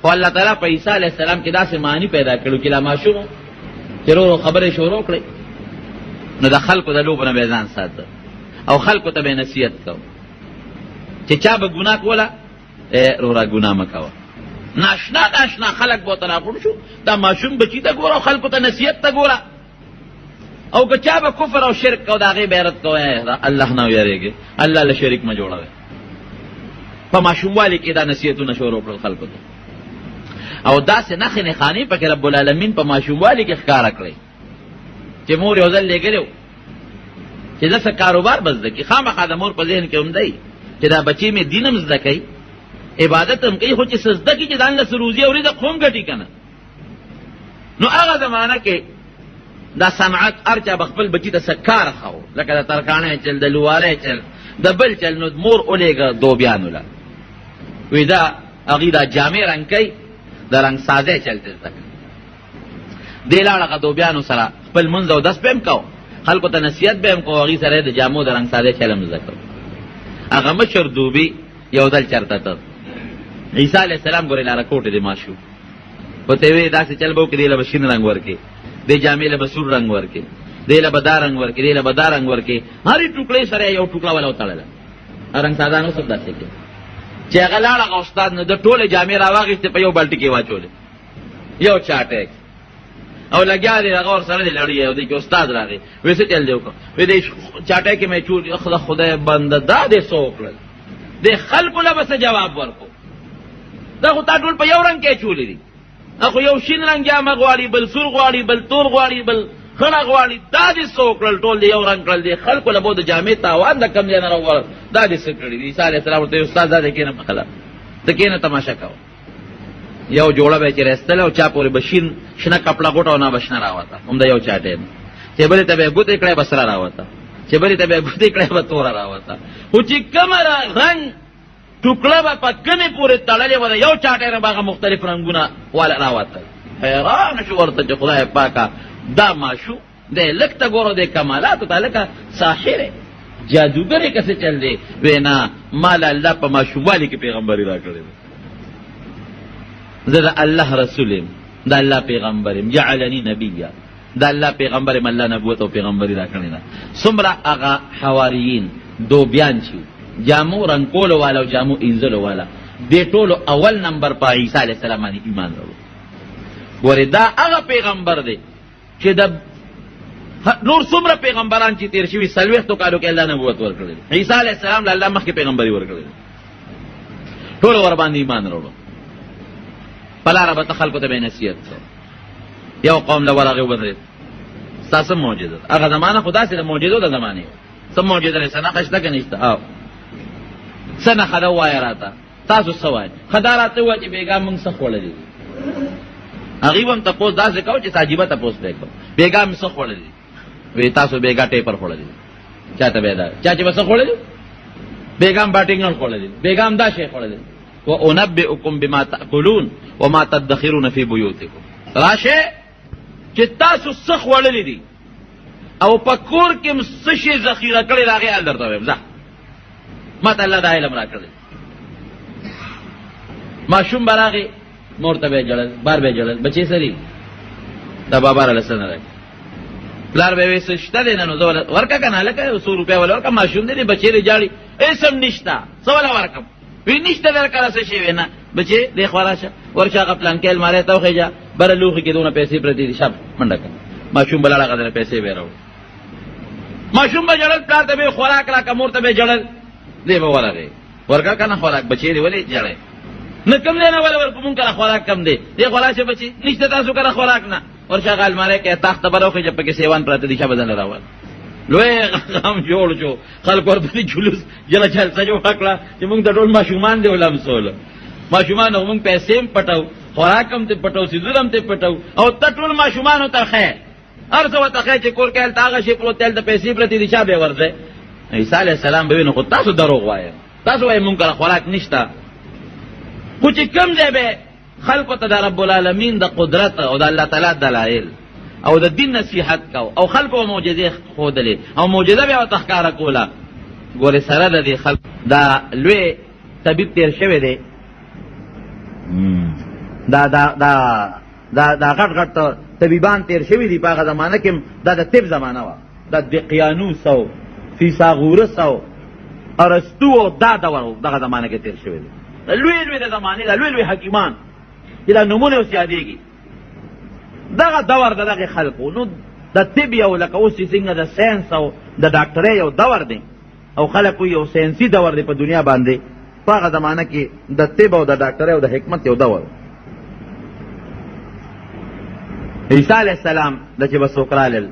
خو الله تعالی په عیسی علیه السلام کې داسې معنی پیدا کړو چې لا ماشوم چې ورو خبرې شروع کړې نو د خلکو د لوبو نه به ځان ساته او خلکو ته به نصیحت کو چې چا به ګناه کوله رورا ګناه مه کوه. ناشنا خلک به ورته راغونډ شو، دا ماشوم بچي ته ګوره او خلکو ته نصیحت ته ګوره. او که چا به کفر او شرک کو د هغې به رد کوئ، الله نه ویرېږي، الله له شریک مه جوړوئ. په ماشوموالي کې دا نصیحتونه شروع کړل خلکو ته، او داسې نښې نښانې پکې رب العالمین په ماشوموالي کې ښکاره کړئ چې مور یو ځل لېږلی و چې داسې کاروبار به زده کړي. خامخا د مور په ذهن کې هم دی چې دا بچی مې دین هم زده کوي، عبادت هم کوي، خو چې څه زده کړي چې ځان له څه روزي او رزق خو هم ګټي که نه. نو هغه زمانه کې دا صنعت هر چا به خپل بچي ته څه کار ښاو، لکه د ترکاڼۍ چل، د لوارۍ چل، د بل چل. نو مور اولېږه دوبیانو له وی دا هغې دا جامې رنګ کوي، د رنګ سازی چل ته زده کوي. دې لاړه هغه دوبیانو سره خپل منځ او دس به هم کو، خلکو ته نصیحت به هم کو، هغې سره یې د جامو د رنګ سازی چل هم زده کو. هغه مشر دوبي یو دل چرته ته عیسی علیه السلام ګورې لاره کوټې دې ماشو ورته یې ویې داسې چل به وکړي، دې له به شین رنګ ورکړي، دې جامې له به سور رنګ ورکړي، دې له به دا رنګ ورکړي، دې له به دا رنګ ورکړي. هرې ټوکړې سره یو ټوکړه وله وتړله، رنګ سازان اوس هم داسې کوي چې هغه لاړ هغه استاد نو د ټولې جامې راواخېستې په یو بالټي کې واچولې، یو چاټک او لګیا دی هغه ورسره دی لړی. او دی کې استاد راغی وایي څه چل دی وکړه، وایي دې چاټک کې مې چول خدای بنده دا دې څه وکړل، دې خلکو له به څه جواب ورکړو، دا خو تا ټول په یو رنګ کې چولې دي، دا خو یو شین رنګ جامه غواړي، بل سور غواړي، بل تور غواړي، بل خړه غواړي، دا دې څه وکړل، ټول دې یو رنګ کړل، دې خلکو له به د جامې تاوان د کم ځای نه راوړل، دا دې څه کړي دي. عیسی علیه السلام ورته استاد دا دې کېنه په خلا ته کېنه تماشا کوه. یو جوړه به چې رستله او چا پورې بشین شنه کپړه غوټه او نه بشنه راوته، هم د یو چاټې چې بلې ته به ګوتې کړی به سره راوته، چې بلې ته به ګوتې کړی به توره راوته. خو چې کومه رنګ ټوکړه به په کمې پورې تړلې وه، د یو چاټې نه به هغه مختلف رنګونه والا راوتل. حیران شو ورته چې خدای پاکه دا ماشو دی لږ ته ګوره دی کمالاتو ته لکه ساحر جادوګر یې کسې چل دی. وی نه ما له الله په ماشوموالي کې پیغمبري را کړې ده، زه د الله رسول یم، د الله پیغمبر یم، جعلني نبیا، د الله پیغمبر یم، الله نبوت او پیغمبري را کړې ده. څومره هغه حواریین دوبیان چې جامو رنګ کولو والا او جامو اینځلو والا، دې ټولو اول نمبر په عیسی علیه السلام باندې ایمان راوړو. ګورې دا هغه پیغمبر دی چې د نور څومره پیغمبران چې تیر شوي 40 کالو کې الله نبوت ورکړی دی، عیسی علیه السلام له الله مخکې پیغمبري ورکړی دی، ټولو ورباندې ایمان راوړو. په لاره به ته خلکو ته به یې نصیحت کوه. یو قوم له ورغې ودرېد، ستا څه معجزه ده؟ هغه زمانه خو داسې د معجزو د زمانې څه معجزه لري، څه نښه شته که نشته؟ او څه نښه ده ووایه راته، تاسو څه وایئ؟ ښه دا راته ووایه چې بېګا مونږ څه خوړلي دي. هغې به هم تپوس داسې کوو چې عجیبه تپوس به یې کوو، بېګا مې څه خوړلي دي؟ وی تاسو بیگا ټیپر خوړلی دی، چاته به دا چا چې به څه خوړلی، بیګا هم باټینګل خوړلی، بیګا هم دا شی خوړلی. وانبئکم بما تاکلون وما تدخرون فی بیوتکم، راشه چې تاسو څه خوړلی دي او په کور کې م څه شی ذخیره کړی د هغې حال درته وایم. ځه ما ته الله دا علم را کړی. ماشوم به راغې مور ته به یې جړل، بار به یې جړل، بچې سري دا بابا راله څه نه راکړي، پلار به وی څه شته دی نه نو زه ورکه که نه هلکه 100 روپۍ وله ورکه، ماشوم دی بچې دې جاړي، هېڅ هم نشته، څه وله ورکم؟ وی نشته درکړه څه شی وی نه بچې دې خوا راشه، ورشه هغه پلانکۍ المارۍ ته وخېږه، بره لوښي کې دونه پیسې پرتې دي، شب منډه کړه. ماشوم به لاړ هغه دله پیسې به یې راوړ، ماشوم به جړل، پلار ته به یې خوراک راکړه، مور ته به یې جړل، دی به ورغې ورکه که نه خوراک، بچې دې ولې جړی نه کم دی نه ولې ورکو، مونږ کره خوراک کم دی، دې خوا راشه بچې نشته تاسو کره خوراک نه، ورشه هغه المارۍ کې تخته به راوخېږه، پکې سیوان پراته دي، شبه ځنه راول. لوی غم جوړ شو، خلکو ورپسې جلوس جله جلسه جوړه کړه چې مونږ د ټول ماشومان دې ولمسول، ماشومان او مونږ پیسې هم پټو، خوراک هم ته پټو، سیزونه هم ته پټو، او ته ټول ماشومانو ته خیر هر څه ورته خیر چې کور کې هلته هغه شی پروت دی، هلته پیسې پرتې دي، چا به یې ورځئ؟ عیسی علیه السلام به وي نو خو تاسو دروغ وایئ، تاسو وایئ مونږ کره خوراک نشته. خو چې کوم ځای به خلکو ته د رب العالمین د قدرت او د الله تعالی دلایل او د دین نصیحت کو او خلکو معجزې ښودلې او معجزه بیا ورته ښکاره کوله، ګورې سره د دې خلکو دا لوی طبیب تېر شوی دی دا غټ غټ طبیبان تیر شوي دي په هغه زمانه کې دا د طب زمانه وه دا دقیانوس او فیثاغورس او ارسطو او دا دور دغه زمانه کې تیر شوي دي لوی لوی د زمانې دا لوی لوی حکیمان چې دا نومونه اوس یادېږي دغه دور د دغې خلقو نو د طب یو لکه اوس چې څنګه د ساینس او د ډاکټرۍ یو دور دی او خلقو یو ساینسي دور دی په دنیا باندې په هغه زمانه کې د طب او د ډاکټرۍ او د حکمت یو دور عیسی علیه السلام د چې به څوک رالل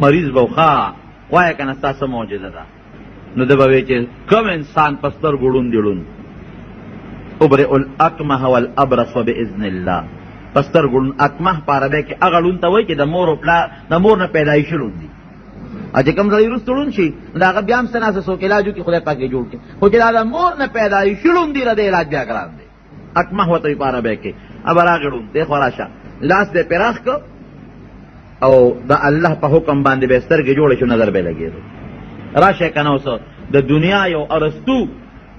مریض به وخا وایه که نه ستا څه معجزه ده نو ده به وایي چې کوم انسان په سترګو ړوند دي ړوند ابرئ الاکمه والابرص باذن الله په سترګو ړوند اکمه په عربۍ کې هغه ړوند ته وایي چې د مور نه پیدایشي ړوند دي چې کوم ځای وروسته ړوند شي نو د هغه بیا هم څه ناسه څوک علاج وکړي خدای پاک یې جوړ کړي خو چې دا د مور نه پیدایشي ړوند دي د علاج بیا ګران دی اکمه ورته وایي په عربۍ کې اب راغې ړوند دی خو راشه لاس دې پراخ کړ او د الله په حکم باندې به سترګې جوړې شو نظر به لګېدو راشه که نه اوس د دنیا یو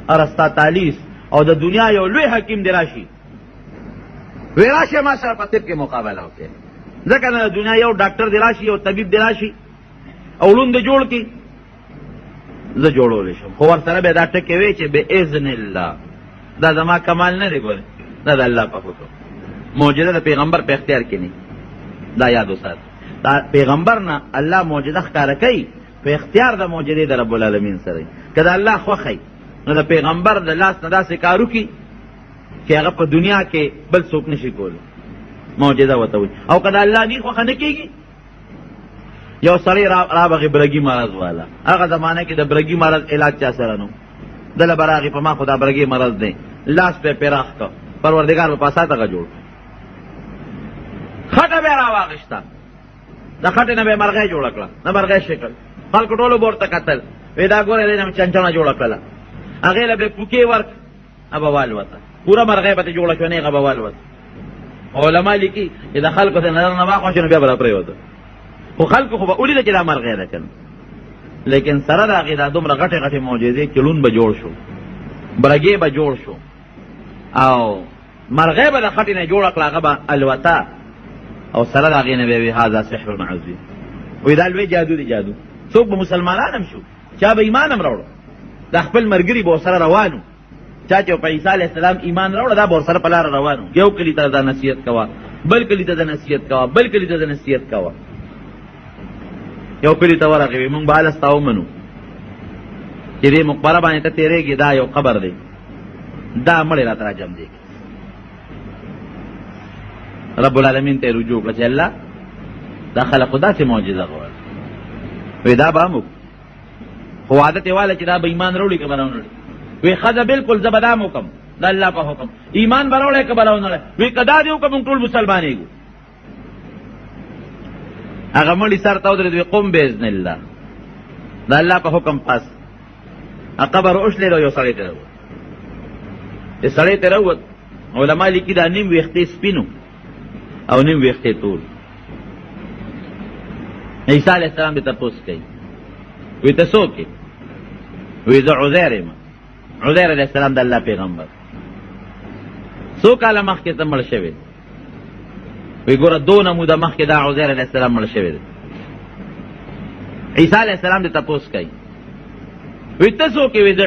ارسطاطالیس او د دنیا یو لوی حکیم دی راشي وی راشه ما سره په طب کې مقابله وکړي ځکه نه د دنیا یو ډاکټر دی راشي یو طبیب دی راشي او ړوند جوړ کړي زه جوړولی شم خو ورسره به دا ټکې وی چې باذن الله دا زما کمال نه دی ګورې دا د الله په حکم معجزه د پیغمبر په اختیار کې نه دا یاد وسات دا پیغمبر نه الله معجزه ښکاره کوي په اختیار د معجزې د رب العالمین سره که د الله خوښی نو د پیغمبر د لاس نه داسې کار وکړي چې هغه په دنیا کې بل څوک نشي کولی معجزه ورته وایي او که د الله نه خوښه نه کېږي یو سړی رابغې برګي مرض والا هغه زمانه کې د برګي مرض علاج چا سره نو دله به راغې په ما خو دا برګي مرض دی لاس به پراخ کړ پروردګار به پاسات هغه جوړ خټه به راواغېسته د خټې نه به مرغۍ جوړه کړه نه مرغۍ شکل خلکو ټولو بورته کتل وی دا ګورې دی نه چنچڼه جوړه کړله هغې له به پوکې ورک هغه والوته پوره مرغۍ به ترې جوړه شوه نه هغه به والوته علما لیکي چې د خلکو د نظر نه واخوا شو نو بیا به راپرېوته خو خلکو خو به ولیده چې دا مرغۍ ده که نه لیکن سره د هغې دا دومره غټې غټې معجزې چې لون به جوړ شو برګې به جوړ شو او مرغۍ به د خټې نه جوړه کړه هغه به الوته او سره د هغې نه به وي هذا سحر عظیم وایي دا لوی جادو دی جادو څوک به مسلمانان هم شو چا به ایمان هم راوړه دا خپل ملګري به ورسره روان چا چې په عیسی علیه السلام ایمان راوړه دا به ورسره په لاره روان یو کلي ته دا نصیحت کوه بل کلي ته دا نصیحت کوه بل کلي ته دا نصیحت کوه یو کلي ته ورغوي موږ به هله ستا ومنو چې دې مقبره باندې ته تېرېږي دا یو قبر دی دا مړې راته راجم دی رب العالمین ته رجوع کړه چې الله دا خلقو داسې معجزه غواړي وی دا به هم خو عادت یې واله چې دا به ایمان راوړي که به راونه وی ښځه بلکل زه به دا هم وکړم د الله په حکم ایمان به راوړی که به راونه وی که دا دې وکړه موږ ټول مسلمانېږو هغه مړي سر ته ودرېد وی قم باذن الله د الله په حکم پاس قبر اوشلېد او یو سړی ته راووت د سړی ته راووت علما لیکي دا نیم ویښتې سپینو او نیم ویښتې تور عیسی علیه السلام دې تپوس کوي وی ته څوک یې وی زه عزیر یم عزیر علیه السلام د الله پیغمبر څو کاله مخکې ته مړ شوی وی ګوره دونه موده مخکې دا عزیر علیه السلام مړ شوی دی عیسی علیه السلام دې تپوس کوي وی ته څوک یې وی زه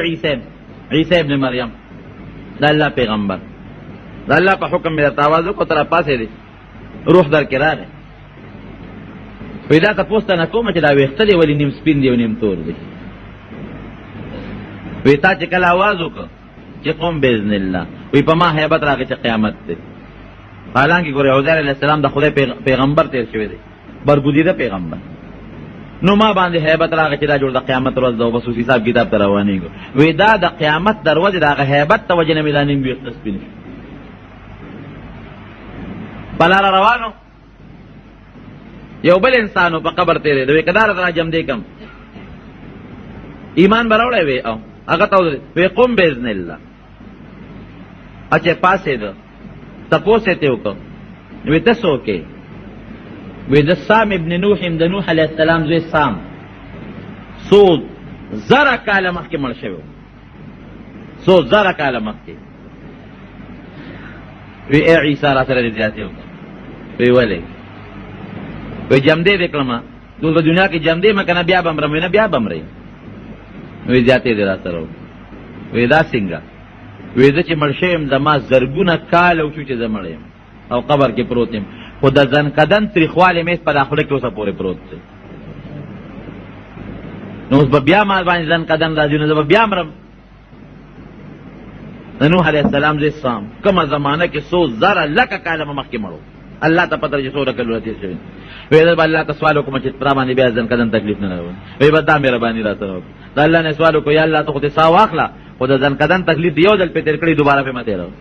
عیسی ابن مریم د الله پیغمبر د الله په حکم مې درته آواز وکړو ته راپاڅې دی روح در کې راغی وی دا تپوس ته نه کومه چې دا ویښته دی ولې نیم سپین دی او نیم تور دی وی تا چې کله آواز وکړه چې قوم باذن الله وی په ما هیبت راغی چې قیامت دی حالانکه ګورې عزیر علیه السلام د خدای پیغمبر تیر شوی دی برګزیده پیغمبر نو ما باندې هیبت راغی چې دا جوړ د قیامت ورځ ده او بس اوس حساب کتاب ته روانېږو وی دا د قیامت د ورځې د هغه هیبت ته وجې نه مې دا نیم ویښته سپین شو په لاره روانو یو بل انسانو په قبر تېرېده وی که دا راته راجم دی کم ایمان به راوړی وی او هغه ته ودرېد وی قم باذن الله اچې پاسېده تپوس یې ترې وکړ وی ته څوک یې وی د سام ابن نوح یم د نوح علیه السلام زوی سام څو زره کاله مخکې مړ شوی څو زره کاله مخکې وی اے عیسی را سره زیاتې وکړه. وی ولې؟ وی جمدې دې کړم ټول په دنیا کې جمدې مې کنه بیا به مرم. نه بیا به مرې. وی زیاتې دې را سره وی دا څنګه؟ وی زه چې مړ شویم زما زرګونه کال او شو چې زه مړ یم او قبر کې پروت یم، خو د زنکدن تریخوالی مې په داخله کې اوسه پورې پروت دی. نو اوس به بیا ما باندې زنکدن راځي، نو زه به بیا مرم. د نوح علیه السلام زوی سام کومه زمانه کې 100,000 لکه کاله مخکې مړو، الله ته پته چې څومره کلونه تېر شوي. وی زه به الله ته سوال وکړم چې را باندې بیا زنکدن تکلیف نه راوړي. وی به دا مهرباني را سره وکړه. د الله نه سوال وکړو یا الله ته خو دې ساه واخله، خو د زنکدن تکلیف یو ځل پې تېر کړی دوباره پې مه تېروه.